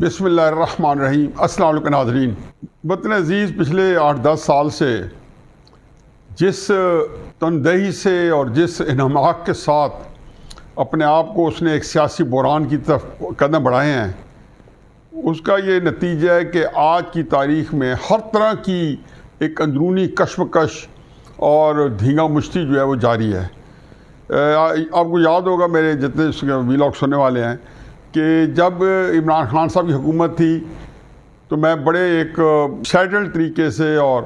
بسم اللہ الرحمن الرحیم۔ السلام علیکم ناظرین۔ وطن عزیز پچھلے 8-10 سال سے جس تندہی سے اور جس انہماک کے ساتھ اپنے آپ کو اس نے ایک سیاسی بحران کی طرف قدم بڑھائے ہیں، اس کا یہ نتیجہ ہے کہ آج کی تاریخ میں ہر طرح کی ایک اندرونی کشمکش اور دھینگا مشتی جو ہے وہ جاری ہے۔ آپ کو یاد ہوگا، میرے جتنے ویلاگ سننے والے ہیں، کہ جب عمران خان صاحب کی حکومت تھی تو میں بڑے ایک سیٹل طریقے سے اور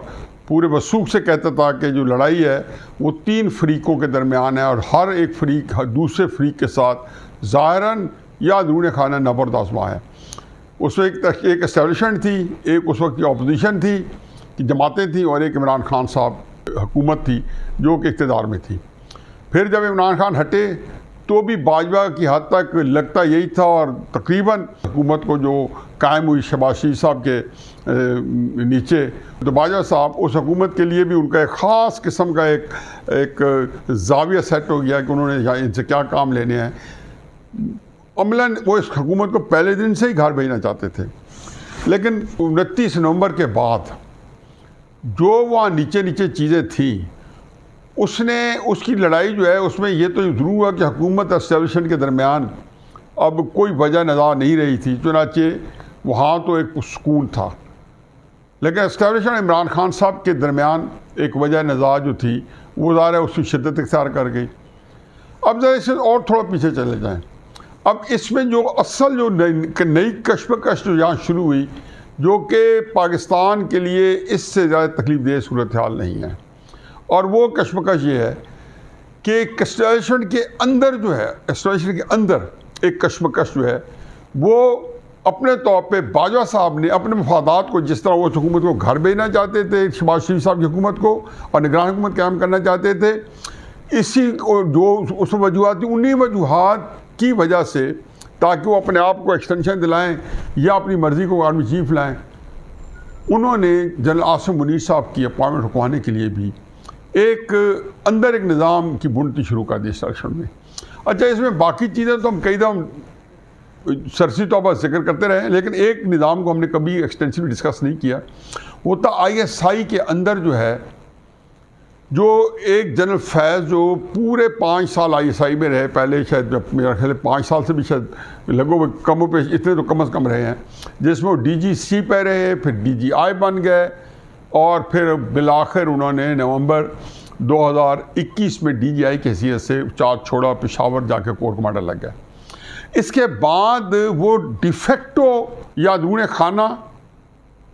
پورے وثوق سے کہتا تھا کہ جو لڑائی ہے وہ 3 فریقوں کے درمیان ہے اور ہر ایک فریق دوسرے فریق کے ساتھ ظاہراً یا اندرون خانہ نبرد آزما ہے۔ اس میں ایک اسٹیبلشمنٹ تھی، ایک اس وقت کی اپوزیشن تھی کہ جماعتیں تھیں، اور ایک عمران خان صاحب حکومت تھی جو کہ اقتدار میں تھی۔ پھر جب عمران خان ہٹے تو بھی باجوہ کی حد تک لگتا یہی تھا، اور تقریباً حکومت کو جو قائم ہوئی شہباز شریف صاحب کے نیچے، تو باجوہ صاحب اس حکومت کے لیے بھی ان کا ایک خاص قسم کا ایک زاویہ سیٹ ہو گیا کہ انہوں نے ان سے کیا کام لینے ہیں۔ عملاً وہ اس حکومت کو پہلے دن سے ہی گھر بھیجنا چاہتے تھے، لیکن 29 نومبر کے بعد جو وہاں نیچے چیزیں تھیں، اس کی لڑائی جو ہے اس میں یہ تو ضرور ہوا کہ حکومت اور اسٹیبلشمنٹ کے درمیان اب کوئی وجہ نظر نہیں رہی تھی، چنانچہ وہاں تو ایک سکون تھا، لیکن اسٹیبلشمنٹ عمران خان صاحب کے درمیان ایک وجہ نظر جو تھی وہ ظاہر ہے اس کی شدت اختیار کر گئی۔ اب ذرا اس سے اور تھوڑا پیچھے چلے جائیں۔ اب اس میں جو اصل جو نئی کشمکش جو یہاں شروع ہوئی، جو کہ پاکستان کے لیے اس سے زیادہ تکلیف دہ صورتحال نہیں ہے، اور وہ کشمکش یہ ہے کہ اسٹیبلشمنٹ کے اندر جو ہے، اسٹیبلشمنٹ کے اندر ایک کشمکش جو ہے وہ اپنے طور پہ باجوہ صاحب نے اپنے مفادات کو، جس طرح وہ حکومت کو گھر بھیجنا چاہتے تھے، شہباز شریف صاحب کی حکومت کو، اور نگران حکومت قائم کرنا چاہتے تھے، اسی جو اس وجوہات تھی، انہی وجوہات کی وجہ سے، تاکہ وہ اپنے آپ کو ایکسٹینشن دلائیں یا اپنی مرضی کو آرمی چیف لائیں، انہوں نے جنرل عاصم منیر صاحب کی اپوائنٹمنٹ رکوانے کے لیے بھی ایک نظام کی بنتی شروع کر دی اسٹیبلشمنٹ میں۔ اچھا، اس میں باقی چیزیں تو ہم کئی دفعہ سرسی طور پر ذکر کرتے رہے ہیں، لیکن ایک نظام کو ہم نے کبھی ایکسٹینسولی ڈسکس نہیں کیا، وہ تھا ISI کے اندر جو ہے، جو ایک جنرل فیض جو پورے 5 سال ISI میں رہے، پہلے شاید میرا خیال 5 سال سے بھی شاید لگو کم و بیش اتنے تو کم از کم رہے ہیں، جس میں وہ DGC پہ رہے، پھر DGI بن گئے، اور پھر بالآخر انہوں نے نومبر 2021 میں DGI کی حیثیت سے چارج چھوڑا، پشاور جا کے کور کمانڈر لگ گئے۔ اس کے بعد وہ ڈیفیکٹو یا اندرون خانہ،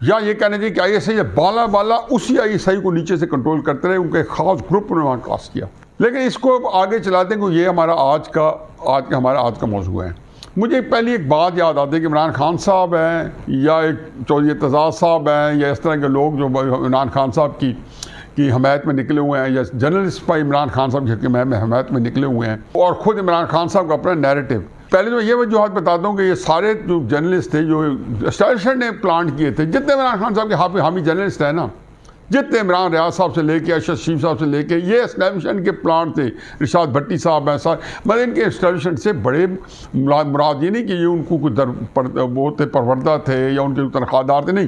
یا یہ کہنا چاہیے کہ ISI بالا اسی ISI کو نیچے سے کنٹرول کرتے رہے، ان کا ایک خاص گروپ انہوں نے وہاں کاسٹ کیا۔ لیکن اس کو آگے چلاتے ہیں کہ یہ ہمارا آج کا موضوع ہے۔ مجھے پہلی ایک بات یاد آتی ہے کہ عمران خان صاحب ہیں، یا ایک چودھری اعتزاز صاحب ہیں، یا اس طرح کے لوگ جو عمران خان صاحب کی حمایت میں نکلے ہوئے ہیں، یا جرنلسٹ پر عمران خان صاحب کی حمایت میں نکلے ہوئے ہیں، اور خود عمران خان صاحب کا اپنا نیریٹو۔ پہلے تو یہ وجوہات بتاتا ہوں کہ یہ سارے جو جرنلسٹ تھے جو اسٹیبلشمنٹ نے پلانٹ کیے تھے، جتنے عمران خان صاحب کے حامی جرنلسٹ ہیں نا، جتنے عمران ریاض صاحب سے لے کے ارشد شریف صاحب سے لے کے، یہ اسٹیبلشمنٹ کے پلانٹ تھے، رشاد بھٹی صاحب ہیں، مگر ان کے اسٹیبلشمنٹ سے بڑے مراد یہ نہیں کہ یہ ان کو وہ تھے پروردہ تھے یا ان کے تنخواہ دار تھے، نہیں،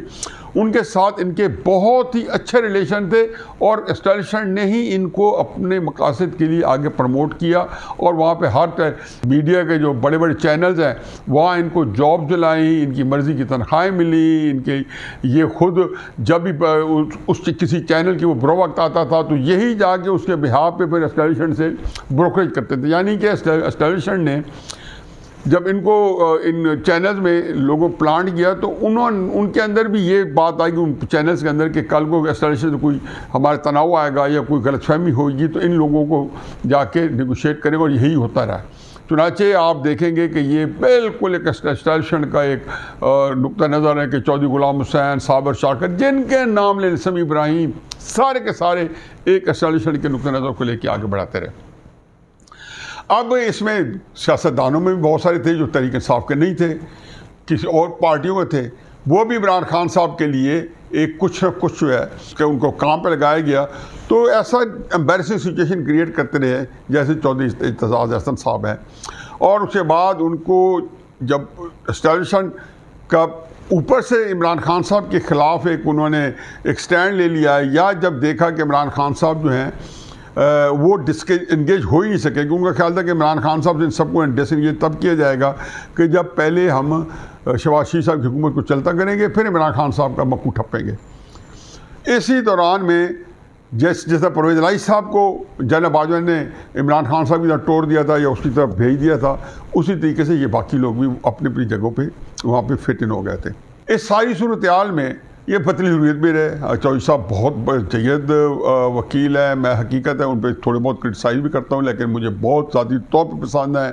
ان کے ساتھ ان کے بہت ہی اچھے ریلیشن تھے، اور اسٹیبلشمنٹ نے ہی ان کو اپنے مقاصد کے لیے آگے پروموٹ کیا، اور وہاں پہ ہر میڈیا کے جو بڑے چینلز ہیں وہاں ان کو جاب دلائیں، ان کی مرضی کی تنخواہیں ملی، ان کے یہ خود جب بھی کسی چینل کی وہ برو وقت آتا تھا تو یہی جا کے اس کے بہاف پہ پھر اسٹیبلشمنٹ سے بروکریج کرتے تھے۔ یعنی کہ اسٹیبلشمنٹ نے جب ان کو ان چینلز میں لوگوں پلانٹ کیا تو ان کے اندر بھی یہ بات آئی کہ ان چینلز کے اندر کہ کل کو اسٹیبلشمنٹ سے کوئی ہمارے تناؤ آئے گا یا کوئی غلط فہمی ہوگی تو ان لوگوں کو جا کے نیگوشیٹ کرے گا، اور یہی ہوتا رہا۔ چنانچہ آپ دیکھیں گے کہ یہ بالکل ایک اسٹیبلشمنٹ کا ایک نقطہ نظر ہے کہ چودھری غلام حسین، صابر شاکر، جن کے نام لے سمی ابراہیم، سارے کے سارے ایک اسٹیبلشمنٹ کے نقطہ نظر کو لے کے آگے بڑھاتے رہے۔ اب اس میں سیاستدانوں میں بھی بہت سارے تھے جو تحریک انصاف کے نہیں تھے، کسی اور پارٹیوں میں تھے، وہ بھی عمران خان صاحب کے لیے ایک کچھ جو ہے کہ ان کو کام پہ لگایا گیا، تو ایسا امبیرسنگ سچویشن کریٹ کرتے رہے، جیسے چودھری اعتزاز احسن صاحب ہیں، اور اس کے بعد ان کو جب اسٹیبلشمنٹ کا اوپر سے عمران خان صاحب کے خلاف انہوں نے ایک سٹینڈ لے لیا ہے، یا جب دیکھا کہ عمران خان صاحب جو ہیں وہ انگیج ہو ہی نہیں سکے، کیونکہ ان کا خیال تھا کہ عمران خان صاحب سے ان سب کو ڈس انگیج تب کیا جائے گا کہ جب پہلے ہم شہباز شریف صاحب کی حکومت کو چلتا کریں گے، پھر عمران خان صاحب کا مکو ٹھپیں گے۔ اسی دوران میں جیسا پرویز الہی صاحب کو جنرل باجوہ نے عمران خان صاحب کی طرف ٹور دیا تھا یا اس کی طرف بھیج دیا تھا، اسی طریقے سے یہ باقی لوگ بھی اپنی اپنی جگہوں پہ وہاں پہ فٹ ان ہو گئے تھے۔ اس ساری صورتحال میں یہ پتلی حریت بھی رہے، چودھری صاحب بہت جید وکیل ہیں، میں حقیقت ہے ان پہ تھوڑے بہت کرٹیسائز بھی کرتا ہوں، لیکن مجھے بہت ذاتی طور پہ پسند ہے،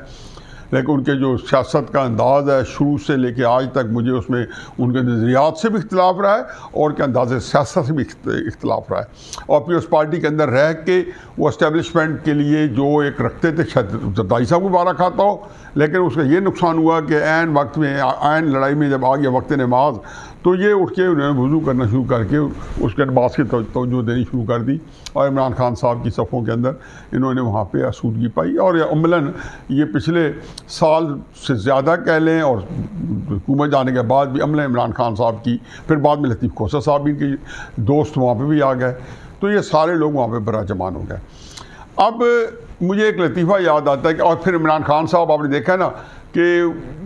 لیکن ان کے جو سیاست کا انداز ہے شروع سے لے کے آج تک، مجھے اس میں ان کے نظریات سے بھی اختلاف رہا ہے اور ان کے انداز سیاست سے بھی اختلاف رہا ہے۔ اور پھر اس پارٹی کے اندر رہ کے وہ اسٹیبلشمنٹ کے لیے جو ایک رکھتے تھے، شاید زرداری صاحب کو بارہ کھاتا ہو، لیکن اس کا یہ نقصان ہوا کہ عین وقت میں، عین لڑائی میں جب آ گیا وقت نماز، تو یہ اٹھ کے انہوں نے وضو کرنا شروع کر کے اس کے نماز کی توجہ دینی شروع کر دی، اور عمران خان صاحب کی صفوں کے اندر انہوں نے وہاں پہ آسودگی پائی، اور عملاً یہ پچھلے سال سے زیادہ کہہ لیں، اور حکومت جانے کے بعد بھی عملاً عمران خان صاحب کی، پھر بعد میں لطیف کوسہ صاحب بھی کے دوست وہاں پہ بھی آ گئے، تو یہ سارے لوگ وہاں پہ براجمان ہو گئے۔ اب مجھے ایک لطیفہ یاد آتا ہے کہ اور پھر عمران خان صاحب آپ نے دیکھا نا کہ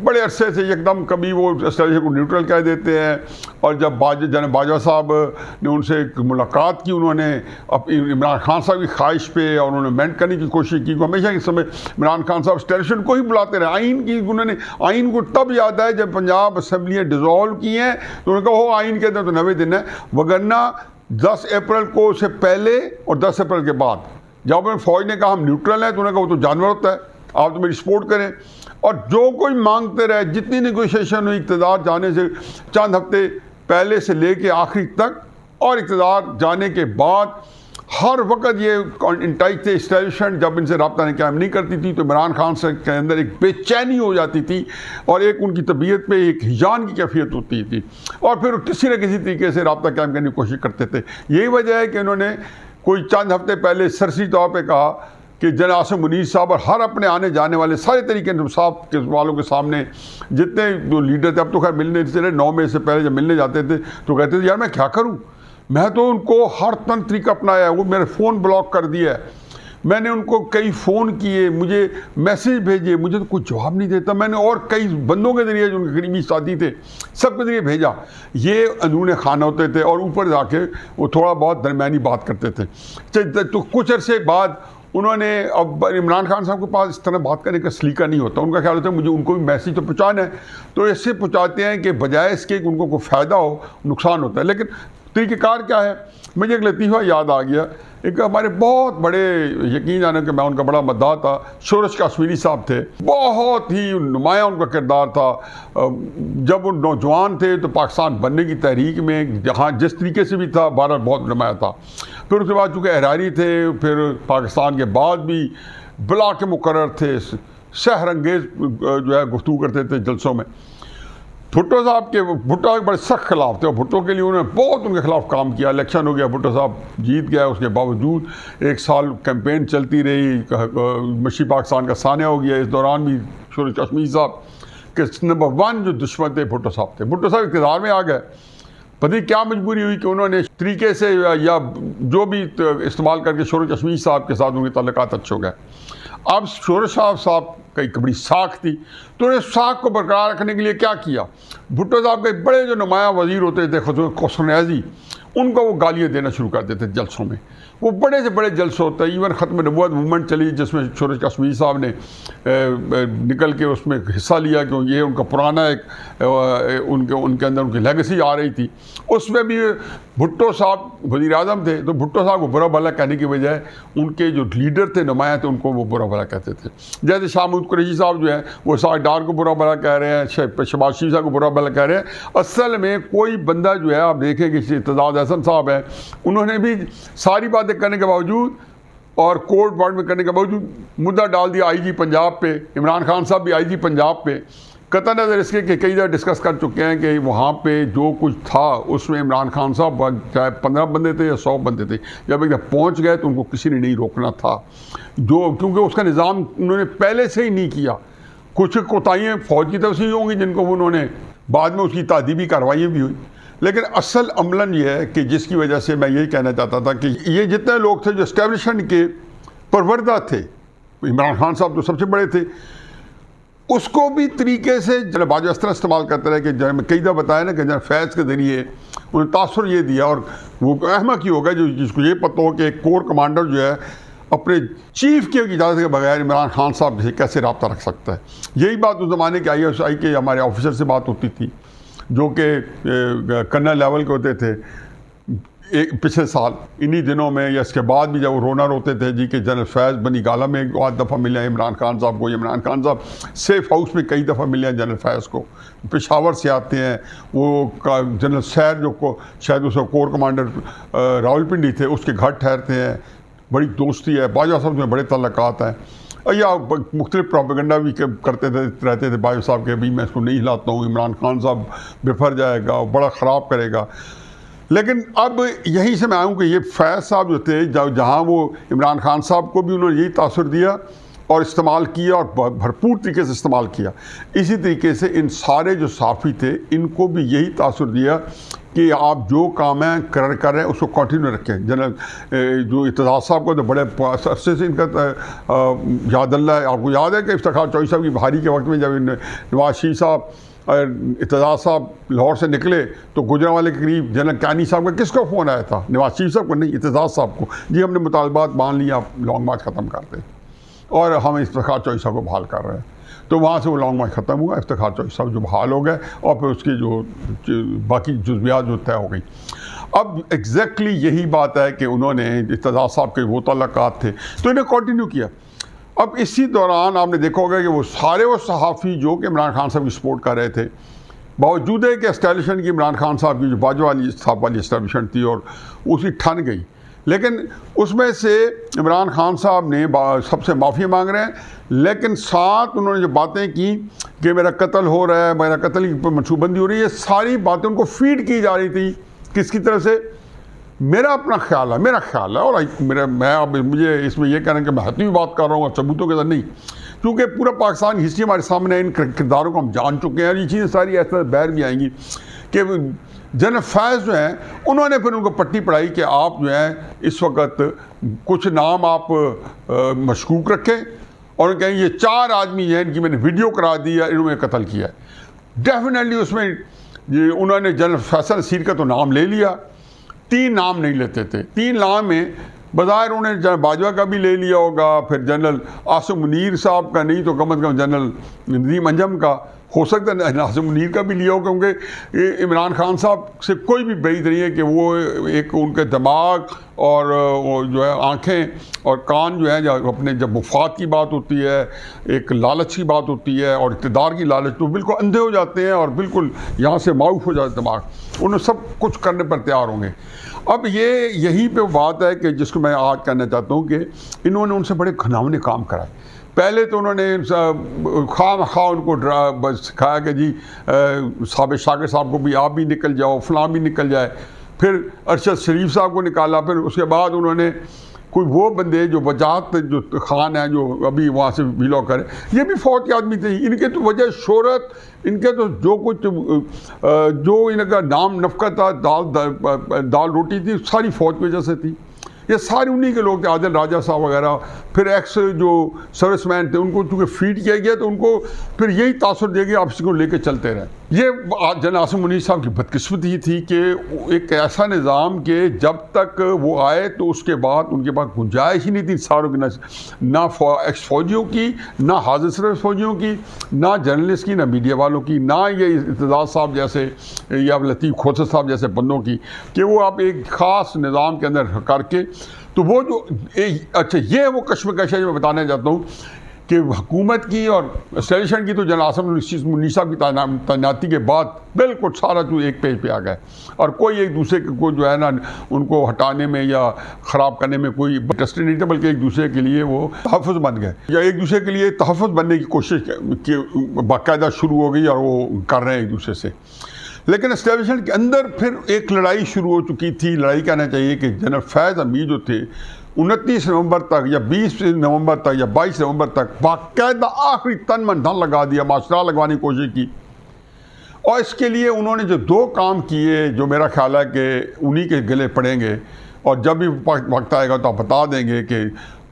بڑے عرصے سے ایک دم کبھی وہ اسٹیبلشمنٹ کو نیوٹرل کہہ دیتے ہیں، اور جب جنرل باجوہ صاحب نے ان سے ایک ملاقات کی، انہوں نے عمران خان صاحب کی خواہش پہ، اور انہوں نے مینٹ کرنے کی کوشش کی، ہمیشہ اس سمے عمران خان صاحب اسٹیبلشمنٹ کو ہی بلاتے رہے۔ آئین کی انہوں نے آئین کو تب یاد ہے جب پنجاب اسمبلیاں ڈیزالو کی ہیں، تو انہوں نے کہا وہ آئین کے اندر تو 90 دن ہے، وگرنہ 10 اپریل کو سے پہلے اور 10 اپریل کے بعد جب فوج نے کہا ہم نیوٹرل ہیں، تو انہوں نے کہا وہ تو جانور ہوتا ہے، آپ تو میری سپورٹ کریں، اور جو کوئی مانگتے رہے، جتنی نیگوشیشن ہوئی اقتدار جانے سے چند ہفتے پہلے سے لے کے آخری تک، اور اقتدار جانے کے بعد ہر وقت یہ انٹائچ تھے اسٹیبلشمنٹ، جب ان سے رابطہ قائم نہیں کرتی تھی تو عمران خان سے کے اندر ایک بے چینی ہو جاتی تھی، اور ایک ان کی طبیعت پہ ایک ہجان کی کیفیت ہوتی تھی، اور پھر کسی نہ کسی طریقے سے رابطہ قائم کرنے کی کوشش کرتے تھے۔ یہی وجہ ہے کہ انہوں نے کوئی چند ہفتے پہلے سرسری طور پہ کہا کہ جنرل عاصم منیر صاحب اور ہر اپنے آنے جانے والے سارے طریقے صاحب کے والوں کے سامنے جتنے جو لیڈر تھے، اب تو خیر ملنے چلے 9 مئی سے پہلے جب ملنے جاتے تھے تو کہتے تھے یار میں کیا کروں، میں تو ان کو ہر طریقہ اپنایا ہے، وہ میرے فون بلاک کر دیا ہے، میں نے ان کو کئی فون کیے، مجھے میسیج بھیجے، مجھے تو کوئی جواب نہیں دیتا، میں نے اور کئی بندوں کے ذریعے جو ان کے قریبی ساتھی تھے سب کے ذریعے بھیجا۔ یہ اندرون خانہ ہوتے تھے، اور اوپر جا کے وہ تھوڑا بہت درمیانی بات کرتے تھے۔ تو کچھ عرصے بعد انہوں نے، اب عمران خان صاحب کے پاس اس طرح بات کرنے کا سلیقہ نہیں ہوتا، ان کا خیال ہوتا ہے مجھے ان کو بھی میسیج تو پہنچانا ہے، تو اس سے پہنچاتے ہیں کہ بجائے اس کے کہ ان کو کوئی فائدہ ہو نقصان ہوتا ہے۔ لیکن طریقہ کار کیا ہے؟ مجھے ایک لطیفہ یاد آ گیا، ایک ہمارے بہت بڑے، یقین جانے کہ میں ان کا بڑا مداح تھا، شورش کشمیری صاحب تھے، بہت ہی نمایاں ان کا کردار تھا۔ جب وہ نوجوان تھے تو پاکستان بننے کی تحریک میں جہاں جس طریقے سے بھی تھا، بہرحال بہت نمایاں تھا۔ پھر اس کے بعد چونکہ احراری تھے، پھر پاکستان کے بعد بھی بلا کے مقرر تھے، سحر انگیز جو ہے گفتگو کرتے تھے جلسوں میں۔ بھٹو صاحب کے، بھٹو کے بڑے سخت خلاف تھے، اور بھٹو کے لیے انہوں نے بہت ان کے خلاف کام کیا۔ الیکشن ہو گیا، بھٹو صاحب جیت گیا، اس کے باوجود 1 سال کیمپین چلتی رہی، مشرقی پاکستان کا سانحہ ہو گیا۔ اس دوران بھی شورش کشمیری صاحب کے نمبر 1 جو دشمن تھے بھٹو صاحب تھے۔ بھٹو صاحب اقتدار میں آ گئے، پتہ کیا مجبوری ہوئی کہ انہوں نے طریقے سے یا جو بھی استعمال کر کے شورش کشمیری صاحب کے ساتھ ان کے تعلقات اچھے ہو گئے۔ اب شورش صاحب کا ایک بڑی ساکھ تھی، تو انہیں ساکھ کو برقرار رکھنے کے لیے کیا کیا؟ بھٹو صاحب کے بڑے جو نمایاں وزیر ہوتے تھے، کوثر نیازی، ان کو وہ گالیاں دینا شروع کر دیتے جلسوں میں۔ وہ بڑے سے بڑے جلسے ہوتے ہیں، ایون ختم نبوت موومنٹ چلی جس میں شورش کشمیری صاحب نے نکل کے اس میں حصہ لیا، کہ یہ ان کا پرانا ایک ان کے اندر ان کی لیگسی آ رہی تھی۔ اس میں بھی بھٹو صاحب وزیر اعظم تھے، تو بھٹو صاحب کو برا بھلا کہنے کی بجائے ان کے جو لیڈر تھے، نمایاں تھے، ان کو وہ برا بھلا کہتے تھے۔ جیسے شاہ محمود قریشی صاحب جو ہیں وہ اسحاق ڈار کو برا بھلا کہہ رہے ہیں، شہباز شریف صاحب کو برا بھلا کہہ رہے ہیں۔ اصل میں کوئی بندہ جو ہے، آپ دیکھیں کہ اعتزاز احسن صاحب ہیں، انہوں نے بھی ساری باتیں کرنے کے باوجود اور کورٹ بارڈ میں کرنے کے باوجود مدعا ڈال دیا آئی جی پنجاب پہ۔ عمران خان صاحب بھی آئی جی پنجاب پہ، قطع نظر اس کے کہ کئی دفعہ ڈسکس کر چکے ہیں کہ وہاں پہ جو کچھ تھا اس میں عمران خان صاحب چاہے 15 بندے تھے یا 100 بندے تھے، جب ایک دفعہ پہنچ گئے تو ان کو کسی نے نہیں روکنا تھا، کیونکہ اس کا نظام انہوں نے پہلے سے ہی نہیں کیا۔ کچھ کوتاہیاں فوج کی طرف سے ہی ہوں گی جن کو انہوں نے بعد میں اس کی تعدیبی کارروائیاں بھی ہوئی، لیکن اصل عملاً یہ ہے کہ جس کی وجہ سے میں یہی کہنا چاہتا تھا کہ یہ جتنے لوگ تھے جو اسٹیبلشمنٹ کے پروردہ تھے، عمران خان صاحب تو سب سے بڑے تھے، اس کو بھی طریقے سے جناب باجوہ اس طرح استعمال کرتے رہے کہ جناب میں کئی دفعہ بتایا نا کہ جناب فیض کے ذریعے انہیں تاثر یہ دیا، اور وہ احمق ہی ہوگا جس کو یہ پتہ ہو کہ ایک کور کمانڈر جو ہے اپنے چیف کی اجازت کے بغیر عمران خان صاحب سے کیسے رابطہ رکھ سکتا ہے۔ یہی بات اس زمانے کے ISI کے ہمارے آفیسر سے بات ہوتی تھی جو کہ کرنل لیول کے ہوتے تھے پچھلے سال انہی دنوں میں یا اس کے بعد بھی جب وہ رونا روتے تھے جی کہ جنرل فیض بنی گالہ میں ایک آدھ دفعہ ملے ہیں عمران خان صاحب کو، عمران خان صاحب سیف ہاؤس میں کئی دفعہ ملے ہیں جنرل فیض کو، پشاور سے آتے ہیں، وہ جنرل سیر جو کو شاید اس کا کور کمانڈر راولپنڈی تھے اس کے گھر ٹھہرتے ہیں، بڑی دوستی ہے، باجوہ صاحب میں بڑے تعلقات ہیں، یا مختلف پروپیگنڈا بھی کرتے رہتے تھے باجوہ صاحب کہ ابھی میں اس کو نہیں ہلاتا ہوں، عمران خان صاحب بفر جائے گا، بڑا خراب کرے گا۔ لیکن اب یہیں سے میں آؤں کہ یہ فیض صاحب جو تھے جہاں وہ عمران خان صاحب کو بھی انہوں نے یہی تاثر دیا اور استعمال کیا اور بھرپور طریقے سے استعمال کیا، اسی طریقے سے ان سارے جو صحافی تھے ان کو بھی یہی تاثر دیا کہ آپ جو کام ہیں کر رہے ہیں اس کو کنٹینیو رکھیں۔ جنرل جو اعتزاز صاحب کو تو بڑے عرصے سے ان کا یاد اللہ ہے، آپ کو یاد ہے کہ افتخار چوہدری صاحب کی بہاری کے وقت میں جب نواز شریف صاحب اعتزاز صاحب لاہور سے نکلے تو گجرانوالے کے قریب جنرل کیانی صاحب کا کس کو فون آیا تھا؟ نواز شریف صاحب کو نہیں، اعتزاز صاحب کو، جی ہم نے مطالبات مان لی، آپ لانگ مارچ ختم کر دیں اور ہم افتخار چوہدری صاحب کو بحال کر رہے ہیں۔ تو وہاں سے وہ لانگ مارچ ختم ہوا، افتخار چوہدری صاحب جو بحال ہو گئے اور پھر اس کی جو باقی جزویات جو طے ہو گئی۔ اب ایگزیکٹلی یہی بات ہے کہ انہوں نے اعتزاز صاحب کے وہ تعلقات تھے تو انہیں کنٹینیو کیا۔ اب اسی دوران آپ نے دیکھا ہوگا کہ وہ سارے وہ صحافی جو کہ عمران خان صاحب کی سپورٹ کر رہے تھے، باوجود ہے کہ اسٹیبلشمنٹ کی عمران خان صاحب کی جو باجوہ صاحب والی اسٹیبلشمنٹ تھی اور اسی ٹھن گئی، لیکن اس میں سے عمران خان صاحب نے سب سے معافی مانگ رہے ہیں، لیکن ساتھ انہوں نے جو باتیں کی کہ میرا قتل ہو رہا ہے، میرا قتل کی منصوبہ بندی ہو رہی ہے، یہ ساری باتیں ان کو فیڈ کی جا رہی تھی کس کی طرف سے؟ میرا اپنا خیال ہے اور میں اب مجھے اس میں یہ کہنا ہے کہ میں حتمی بات کر رہا ہوں اور ثبوتوں کے ساتھ نہیں، کیونکہ پورا پاکستان کی ہسٹری ہمارے سامنے ان کرداروں کو ہم جان چکے ہیں اور یہ چیزیں ساری ایسا باہر بھی آئیں گی کہ جنرل فیض جو ہیں انہوں نے پھر ان کو پٹی پڑھائی کہ آپ جو ہیں اس وقت کچھ نام آپ مشکوک رکھیں اور کہیں یہ 4 آدمی ہیں ان کی میں نے ویڈیو کرا دی ہے، انہوں نے قتل کیا ہے۔ ڈیفینیٹلی اس میں انہوں نے جنرل فیصل نصیر کا تو نام لے لیا، 3 نام نہیں لیتے تھے، 3 نام میں بظاہر انہوں نے جنرل باجوہ کا بھی لے لیا ہوگا، پھر جنرل عاصم منیر صاحب کا نہیں تو کم از کم جنرل ندیم انجم کا، ہو سکتا ہے عاصم منیر کا بھی لیا ہو، کیونکہ عمران خان صاحب سے کوئی بھی بعید نہیں ہے کہ وہ ایک ان کے دماغ اور جو ہے آنکھیں اور کان جو ہیں اپنے جب مفاد کی بات ہوتی ہے، ایک لالچ کی بات ہوتی ہے اور اقتدار کی لالچ، تو بالکل اندھے ہو جاتے ہیں اور بالکل یہاں سے معاف ہو جاتا ہے دماغ، انہوں سب کچھ کرنے پر تیار ہوں گے۔ اب یہی پہ بات ہے کہ جس کو میں آج کہنا چاہتا ہوں کہ انہوں نے ان سے بڑے گھناؤنے کام کرائے۔ پہلے تو انہوں نے خواہ ان کو سکھایا کہ جی صاحب شاکر صاحب کو بھی آپ بھی نکل جاؤ، فلاں بھی نکل جائے، پھر ارشد شریف صاحب کو نکالا، پھر اس کے بعد انہوں نے کوئی وہ بندے جو وجاہت جو خان ہیں جو ابھی وہاں سے بلانگ کرے، یہ بھی فوج کے آدمی تھے، ان کے تو وجہ شہرت، ان کے تو جو کچھ جو ان کا نام نفقہ تھا، دال روٹی تھی، ساری فوج کی وجہ سے تھی۔ یہ سارے انہی کے لوگ تھے، عادل راجہ صاحب وغیرہ، پھر ایکس جو سروس مین تھے ان کو چونکہ فیڈ کیا گیا تو ان کو پھر یہی تاثر دیا گیا، آپ اس کو لے کے چلتے رہے۔ یہ جنرل عاصم منیر صاحب کی بدقسمتی تھی کہ ایک ایسا نظام کہ جب تک وہ آئے تو اس کے بعد ان کے پاس گنجائش ہی نہیں تھی ساروں کی، نہ ایکس فوجیوں کی، نہ حاضر سروس فوجیوں کی، نہ جرنلسٹ کی، نہ میڈیا والوں کی، نہ یہ اعتزاز صاحب جیسے یا لطیف کھوسر صاحب جیسے بندوں کی، کہ وہ آپ ایک خاص نظام کے اندر کر کے تو وہ جو اچھا یہ وہ کشمکش ہے جو میں بتانا چاہتا ہوں کہ حکومت کی اور اسٹیبلشمنٹ کی تو جنرل عاصم منیر صاحب کی تعیناتی کے بعد بالکل سارا تو ایک پیج پہ آ گئے اور کوئی ایک دوسرے کو جو ہے نا ان کو ہٹانے میں یا خراب کرنے میں کوئی انٹرسٹ نہیں تھا، بلکہ ایک دوسرے کے لیے وہ تحفظ بن گئے یا ایک دوسرے کے لیے تحفظ بننے کی کوشش باقاعدہ شروع ہو گئی اور وہ کر رہے ہیں ایک دوسرے سے۔ لیکن اسٹیبلشمنٹ کے اندر پھر ایک لڑائی شروع ہو چکی تھی، لڑائی کہنا چاہیے کہ جنرل فیض امیر جو تھے 29 نومبر تک یا 20 نومبر تک یا 22 نومبر تک باقاعدہ آخری تن من دھن لگا دیا، معاشرہ لگوانے کی کوشش کی اور اس کے لیے انہوں نے جو 2 کام کیے جو میرا خیال ہے کہ انہی کے گلے پڑیں گے، اور جب بھی وقت آئے گا تو آپ بتا دیں گے کہ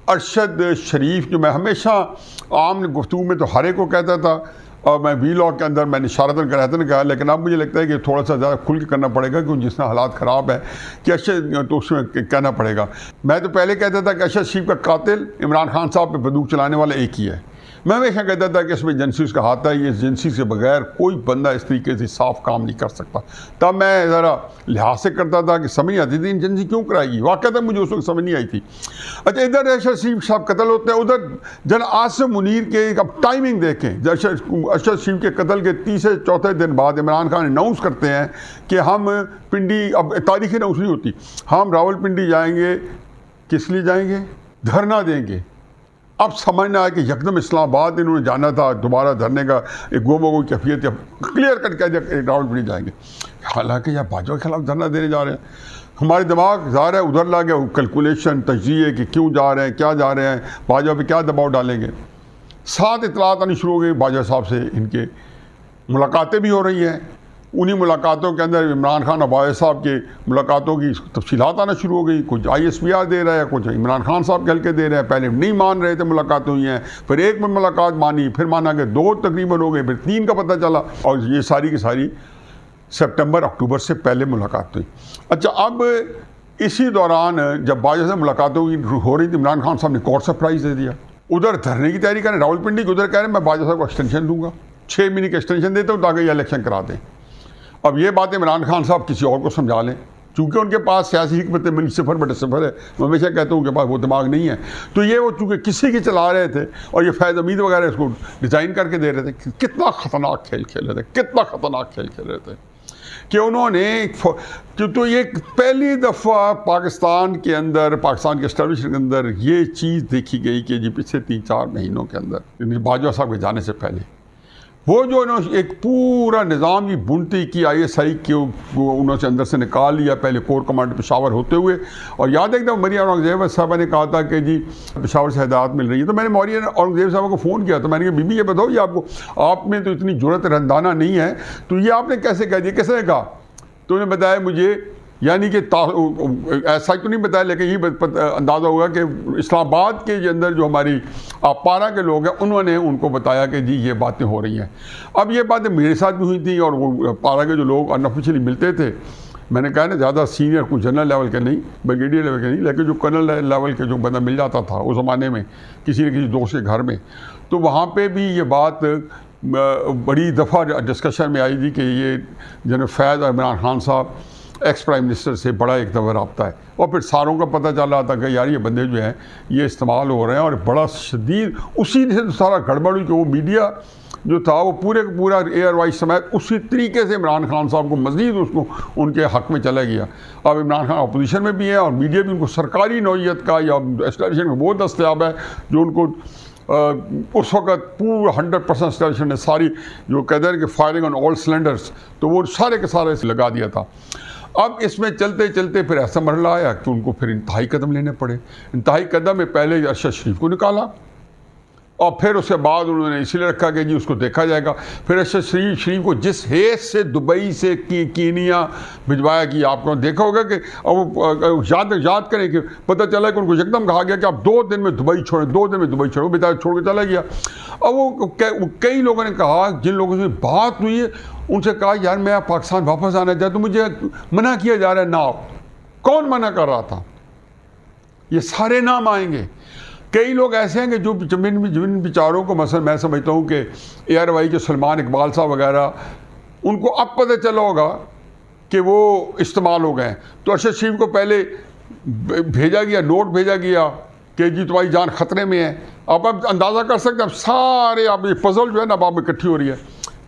ارشد شریف جو میں ہمیشہ عام گفتگو میں تو ہر ایک کو کہتا تھا، اور میں وی لاگ کے اندر میں نے اشارتاً کہا، لیکن اب مجھے لگتا ہے کہ تھوڑا سا زیادہ کھل کے کرنا پڑے گا، کیونکہ جس طرح حالات خراب ہے کہ ارشد تو اس میں کہنا پڑے گا۔ میں تو پہلے کہتا تھا کہ ارشد شریف کا قاتل عمران خان صاحب پہ بندوق چلانے والا ایک ہی ہے۔ میں ہمیشہ کہتا تھا کہ اس میں ایجنسی اس کا ہاتھ ہے، یہ ایجنسی سے بغیر کوئی بندہ اس طریقے سے صاف کام نہیں کر سکتا۔ تب میں ذرا لحاظ سے کرتا تھا کہ سمجھ آتی تھی ایجنسی کیوں کرائے گی، واقعہ مجھے اس وقت سمجھ نہیں آئی تھی۔ اچھا، ادھر ارشد شریف صاحب قتل ہوتے ہیں، ادھر جنرل عاصم منیر کے اب ٹائمنگ دیکھیں، ارشد شریف کے قتل کے 3-4 دن بعد عمران خان اناؤنس کرتے ہیں کہ ہم پنڈی، اب تاریخی اناؤنس نہیں ہوتی، ہم راول پنڈی جائیں گے۔ کس لیے جائیں گے؟ دھرنا دیں گے۔ اب سمجھنا ہے کہ یکدم اسلام آباد انہوں نے جانا تھا، دوبارہ دھرنے کا ایک گو کیفیت کلیئر کٹ کہہ دیا راول پنڈی جائیں گے، حالانکہ یہ باجوہ کے خلاف دھرنا دینے جا رہے ہیں۔ ہمارے دماغ ظاہر ہے ادھر لا گیا، کیلکولیشن تجزیے کہ کیوں جا رہے ہیں، کیا جا رہے ہیں، باجوہ پہ کیا دباؤ ڈالیں گے۔ 7 اطلاعات آنی شروع ہو گئی باجوہ صاحب سے، ان کے ملاقاتیں بھی ہو رہی ہیں، انہی ملاقاتوں کے اندر عمران خان اور باجوہ صاحب کے ملاقاتوں کی تفصیلات آنا شروع ہو گئی، کچھ ISPR دے رہا ہے، کچھ عمران خان صاحب کے ہلکے دے رہے ہیں، پہلے نہیں مان رہے تھے ملاقات ہوئی ہیں، پھر ایک میں ملاقات مانی، پھر مانا کہ 2 تقریباً ہو گئے، پھر 3 کا پتہ چلا، اور یہ ساری کی ساری سپٹمبر اکتوبر سے پہلے ملاقات ہوئی۔ اچھا، اب اسی دوران جب باجوہ سے ملاقاتوں کی ہو رہی تھی، عمران خان صاحب نے کورٹ سرپرائز دے دیا، ادھر دھرنے کی تیاری کریں راول پنڈی کی، ادھر کہہ رہے ہیں میں باجوہ صاحب کو ایکسٹینشن دوں گا، 6 مہینے کی ایکسٹینشن دیتا ہوں تاکہ یہ الیکشن کرا دیں۔ اب یہ باتیں عمران خان صاحب کسی اور کو سمجھا لیں، چونکہ ان کے پاس سیاسی حکمت عملی 0/0 ہے، میں ہمیشہ کہتا ہوں ان کے پاس وہ دماغ نہیں ہے، تو یہ وہ چونکہ کسی کی چلا رہے تھے، اور یہ فیض حمید وغیرہ اس کو ڈیزائن کر کے دے رہے تھے۔ کتنا خطرناک کھیل کھیل رہے تھے، کتنا خطرناک کھیل کھیل رہے تھے کہ انہوں نے تو یہ پہلی دفعہ پاکستان کے اندر، پاکستان کے اسٹیبلشمنٹ کے اندر یہ چیز دیکھی گئی کہ جی پچھلے 3-4 مہینوں کے اندر باجوہ صاحب کے جانے سے پہلے وہ جو انہوں نے ایک پورا نظام کی بنتی کی، ISI کی انہوں سے اندر سے نکال لیا، پہلے کور کمانڈر پشاور ہوتے ہوئے، اور یاد ہے کہ مریم اورنگزیب صاحبہ نے کہا تھا کہ جی پشاور سے ہدایات مل رہی ہے، تو میں نے مریم اورنگزیب صاحبہ کو فون کیا، تو میں نے کہا بی بی یہ بتاؤ، یہ آپ میں تو اتنی جرأت رندانہ نہیں ہے، تو یہ آپ نے کیسے کہہ دیا؟ کس نے کہا؟ تو انہوں نے بتایا مجھے، یعنی کہ ایسا تو نہیں بتایا، لیکن یہ اندازہ ہوگا کہ اسلام آباد کے اندر جو ہماری پارا کے لوگ ہیں انہوں نے ان کو بتایا کہ جی یہ باتیں ہو رہی ہیں۔ اب یہ باتیں میرے ساتھ بھی ہوئی تھیں، اور وہ پارا کے جو لوگ انآفیشلی ملتے تھے، میں نے کہا نا زیادہ سینئر کوئی جنرل لیول کے نہیں، بریگیڈیئر لیول کے نہیں، لیکن جو کرنل لیول کے جو بندہ مل جاتا تھا اس زمانے میں کسی نہ کسی دوست کے گھر میں، تو وہاں پہ بھی یہ بات بڑی دفعہ ڈسکشن میں آئی تھی کہ یہ جنرل فیض اور عمران خان صاحب ایکس پرائم منسٹر سے بڑا ایک دفعہ رابطہ ہے، اور پھر ساروں کا پتہ چل رہا تھا کہ یار یہ بندے جو ہیں یہ استعمال ہو رہے ہیں، اور بڑا شدید اسی سے سارا گڑبڑ ہوئی کہ وہ میڈیا جو تھا وہ پورے کا پورا ایئر وائس سمیت اسی طریقے سے عمران خان صاحب کو مزید اس کو ان کے حق میں چلا گیا۔ اب عمران خان اپوزیشن میں بھی ہے، اور میڈیا بھی ان کو سرکاری نوعیت کا یا اسٹیبلشمنٹ میں وہ دستیاب ہے جو ان کو اس وقت پورا 100% اسٹیبلشمنٹ نے ساری جو کہتے ہیں کہ فائرنگ آن آل سلنڈرز، تو وہ سارے کے سارے لگا دیا تھا۔ اب اس میں چلتے چلتے پھر ایسا مرحلہ آیا کہ ان کو پھر انتہائی قدم لینے پڑے۔ انتہائی قدم میں پہلے ارشد شریف کو نکالا، اور پھر اس کے بعد انہوں نے اسی لیے رکھا کہ جی اس کو دیکھا جائے گا۔ پھر ارشد شریف کو جس حیث سے دبئی سے کینیا بھجوایا کہ آپ کو دیکھا ہوگا کہ یاد کریں کہ پتہ چلا کہ ان کو یکدم کہا گیا کہ آپ 2 دن میں دبئی چھوڑیں، 2 دن میں دبئی چھوڑیں، وہ بیچارہ چھوڑ کے چلا گیا۔ اب وہ کئی لوگوں نے کہا، جن لوگوں سے بات ہوئی ہے ان سے کہا یار میں پاکستان واپس آنا چاہتا ہوں، مجھے منع کیا جا رہا ہے۔ نہ کون منع کر رہا تھا؟ یہ سارے نام آئیں گے۔ کئی لوگ ایسے ہیں کہ جو جن بیچاروں کو، مثلا میں سمجھتا ہوں کہ ARY کے سلمان اقبال صاحب وغیرہ، ان کو اب پتہ چلا ہوگا کہ وہ استعمال ہو گئے، تو ارشد شریف کو پہلے بھیجا گیا، نوٹ بھیجا گیا کہ جی تمہاری جان خطرے میں ہے۔ اب اندازہ کر سکتے ہیں اب سارے اب یہ پزل جو ہے نا اب اکٹھی ہو رہی ہے۔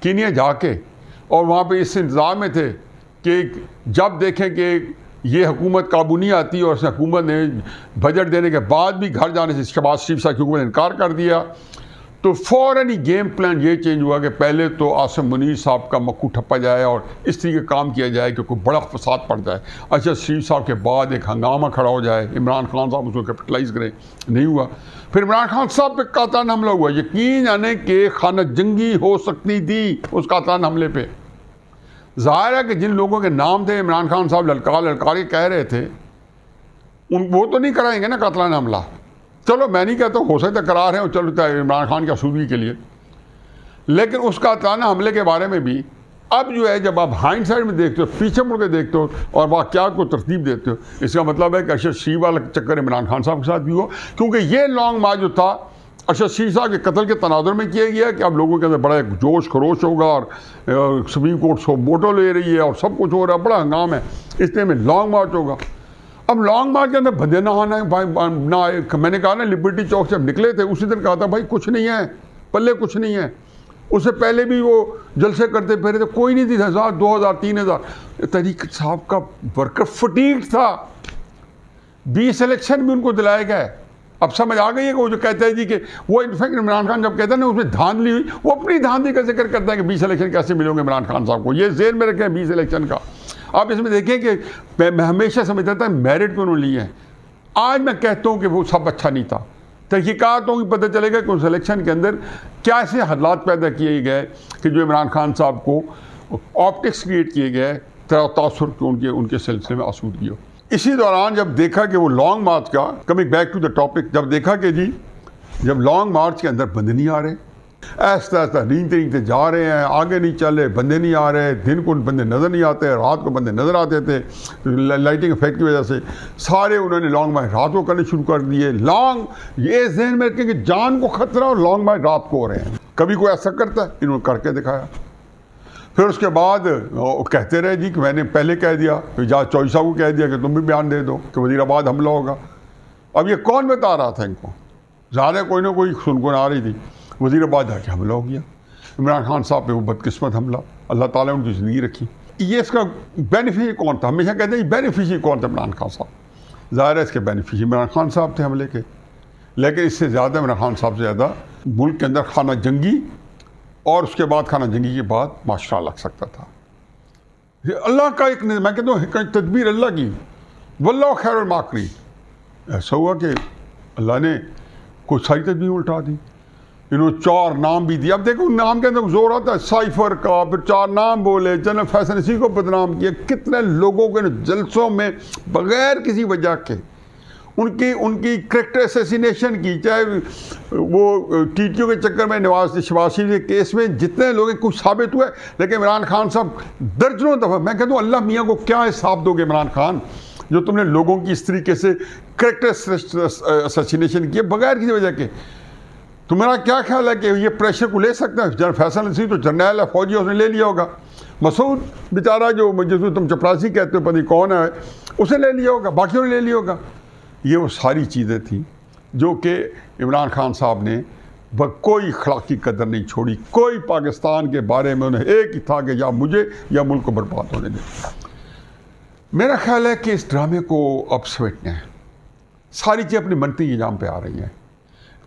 کینیا جا کے اور وہاں پہ اس انتظام میں تھے کہ جب دیکھیں کہ یہ حکومت قابو نہیں آتی، اور اس حکومت نے بجٹ دینے کے بعد بھی گھر جانے سے شہباز شریف صاحب کی حکومت نے انکار کر دیا، تو فوراً ہی گیم پلان یہ چینج ہوا کہ پہلے تو عاصم منیر صاحب کا مکو ٹھپا جائے اور اس طریقے کام کیا جائے کہ کوئی بڑا فساد پڑ جائے۔ ارشد شریف صاحب کے بعد ایک ہنگامہ کھڑا ہو جائے، عمران خان صاحب اس کو کیپٹلائز کریں، نہیں ہوا۔ پھر عمران خان صاحب پہ قاطعانہ حملہ ہوا، یقین جانے کہ خانہ جنگی ہو سکتی تھی اس قاطعانہ حملے پہ، ظاہر ہے کہ جن لوگوں کے نام تھے عمران خان صاحب للکار کے کہہ رہے تھے وہ تو نہیں کرائیں گے نا قاتلانہ حملہ. چلو میں نہیں کہتا ہو سکتا کرا رہے ہوں, چلو عمران خان کی آسودگی کے لیے, لیکن اس قاتلانہ حملے کے بارے میں بھی اب جو ہے جب آپ ہائنڈ سائڈ میں دیکھتے ہو, پیچھے مڑ کے دیکھتے ہو اور واقعات کو ترتیب دیتے ہو, اس کا مطلب ہے کہ ارشد شریف والا چکر عمران خان صاحب کے ساتھ بھی ہوا, کیونکہ یہ لانگ مارچ جو تھا ارشد شریف صاحب کے قتل کے تناظر میں کیا گیا کہ اب لوگوں کے اندر بڑا ایک جوش خروش ہوگا اور سپریم کورٹ سو ووٹوں لے رہی ہے اور سب کچھ ہو رہا ہے, بڑا ہنگام ہے, اس لیے میں لانگ مارچ ہوگا. اب لانگ مارچ کے اندر بندے نہ آنا ہے. میں نے کہا نا لبرٹی چوک سے نکلے تھے اسی دن کہا تھا بھائی کچھ نہیں ہے, پلے کچھ نہیں ہے. اس سے پہلے بھی وہ جلسے کرتے پھرے تھے, کوئی نہیں تھی, 1000 2000 3000. طریق صاحب کا ورکر فٹیگ تھا, 20 الیکشن بھی ان کو دلائے گئے. اب سمجھ آ گئی ہے کہ وہ جو کہتے ہیں جی کہ وہ انفیکٹ عمران خان جب کہتا ہے نا اس میں دھاندلی ہوئی, وہ اپنی دھاندلی کا ذکر کرتا ہے کہ 20 الیکشن کیسے ملیں گے عمران خان صاحب کو. یہ ذہن میں رکھیں 20 الیکشن کا. آپ اس میں دیکھیں کہ میں ہمیشہ سمجھتا تھا میرٹ پہ انہوں نے لیے ہیں. آج میں کہتا ہوں کہ وہ سب اچھا نہیں تھا. تحقیقاتوں کی پتہ چلے گا کہ اس الیکشن کے اندر کیا ایسے حالات پیدا کیے گئے کہ جو عمران خان صاحب کو آپٹکس کریٹ کیے گئے تاثر ان کے سلسلے میں آسودگی ہو. اسی دوران جب دیکھا کہ وہ لانگ مارچ کا, coming back to the topic, جب دیکھا کہ جی جب لانگ مارچ کے اندر بندے نہیں آ رہے, ایسا ایسا رینگتے جا رہے ہیں, آگے نہیں چل رہے, بندے نہیں آ رہے, دن کو بندے نظر نہیں آتے, رات کو بندے نظر آتے تھے لائٹنگ افیکٹ کی وجہ سے, سارے انہوں نے لانگ مارچ رات کو کرنے شروع کر دیے. یہ ذہن میں رکھیں کہ جان کو خطرہ اور لانگ مارچ رات کو ہو رہے ہیں. کبھی کوئی ایسا کرتا ہے, انہوں نے کر کے دکھایا. پھر اس کے بعد کہتے رہے جی کہ میں نے پہلے کہہ دیا, اعجاز چوہدری صاحب کو کہہ دیا کہ تم بھی بیان دے دو کہ وزیر آباد حملہ ہوگا. اب یہ کون بتا رہا تھا ان کو؟ ظاہر ہے کوئی نہ کوئی سنکن آ رہی تھی. وزیر آباد جا کے حملہ ہو گیا. عمران خان صاحب پہ وہ بدقسمت حملہ, اللہ تعالیٰ نے ان کی زندگی رکھی. یہ اس کا بینیفیشری کون تھا؟ ہمیشہ کہتے ہیں بینیفیشری کون تھا؟ عمران خان صاحب. ظاہر ہے اس کے بینیفیشری عمران خان صاحب تھے حملے کے, لیکن اس سے زیادہ عمران خان صاحب سے زیادہ ملک کے اندر خانہ جنگی اور اس کے بعد خانہ جنگی کے بعد معاشرہ لگ سکتا تھا. اللہ کا ایک, میں کہتا ہوں تدبیر اللہ کی, واللہ خیر الماکرین. ایسا ہوا کہ اللہ نے کوئی ساری تدبیر الٹا دی. انہوں نے 4 نام بھی دیے. اب دیکھو نام کے اندر زور آتا ہے, سائفر کا, پھر 4 نام بولے, جنرل فیصل اسی کو بدنام کیا. کتنے لوگوں کے جلسوں میں بغیر کسی وجہ کے ان کی کریکٹر اسیسینیشن کی, چاہے وہ ٹی ٹی او کے چکر میں شہباز شریف کے کیس میں جتنے لوگ کچھ ثابت ہوئے, لیکن عمران خان صاحب درجنوں دفعہ, میں کہتا ہوں اللہ میاں کو کیا حساب دو گے عمران خان, جو تم نے لوگوں کی اس طریقے سے کریکٹر اسیسینیشن کیے بغیر کسی وجہ کے. تمہارا کیا خیال ہے کہ یہ پریشر کو لے سکتا ہے؟ جنرل فیصل اسی تو جرنیل ہے, فوجی, اس نے لے لیا ہوگا. مسعود بیچارہ جو جس کو تم چپراسی کہتے ہو, پتہ نہیں کون ہے, اسے لے لیا ہوگا, باقیوں نے لے لیا ہوگا. یہ وہ ساری چیزیں تھیں جو کہ عمران خان صاحب نے کوئی اخلاقی قدر نہیں چھوڑی. کوئی پاکستان کے بارے میں انہیں ایک ہی تھا کہ یا مجھے یا ملک کو برباد ہونے دیں. میرا خیال ہے کہ اس ڈرامے کو اب سمیٹنا ہے. ساری چیزیں اپنی منطقی انجام پہ آ رہی ہیں.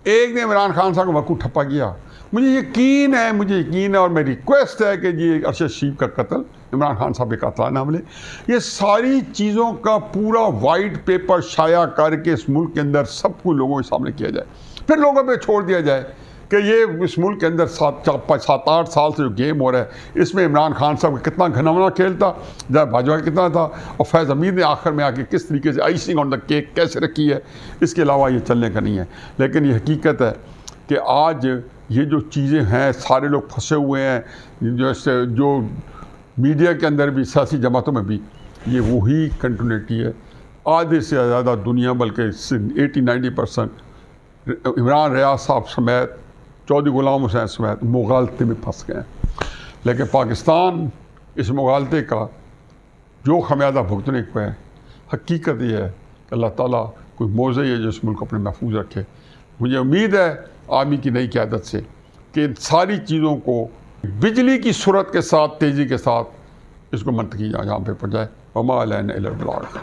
ایک نے عمران خان صاحب کو وقوع ٹھپا کیا. مجھے یقین ہے اور میری ریکویسٹ ہے کہ یہ ارشد شریف کا قتل, عمران خان صاحب کے قاتلانہ حملے, یہ ساری چیزوں کا پورا وائٹ پیپر شائع کر کے اس ملک کے اندر سب کو لوگوں کے سامنے کیا جائے. پھر لوگوں پہ چھوڑ دیا جائے کہ یہ اس ملک کے اندر 7-8 سال سے جو گیم ہو رہا ہے, اس میں عمران خان صاحب کا کتنا گھناونا کھیل تھا, باجوہ کا کتنا تھا, اور فیض امیر نے آخر میں آ کے کس طریقے سے آئسنگ آن دا کیک کیسے رکھی ہے. اس کے علاوہ یہ چلنے کا نہیں ہے. لیکن یہ حقیقت ہے کہ آج یہ جو چیزیں ہیں, سارے لوگ پھنسے ہوئے ہیں, جو میڈیا کے اندر بھی, سیاسی جماعتوں میں بھی, یہ وہی کنٹینیوٹی ہے. آدھے سے زیادہ دنیا, بلکہ 80-90% عمران ریاض صاحب سمیت, چودھری غلام حسین سمیت مغالطے میں پھنس گئے ہیں. لیکن پاکستان اس مغالطے کا جو خمیازہ بھگتنے کو ہے, حقیقت یہ ہے کہ اللہ تعالیٰ کوئی موضع ہے جو اس ملک کو اپنے محفوظ رکھے. مجھے امید ہے آرمی کی نئی قیادت سے کہ ان ساری چیزوں کو بجلی کی سرعت کے ساتھ, تیزی کے ساتھ اس کو منطقی انجام پہ پہنچائے. وما علینا الا البلاغ.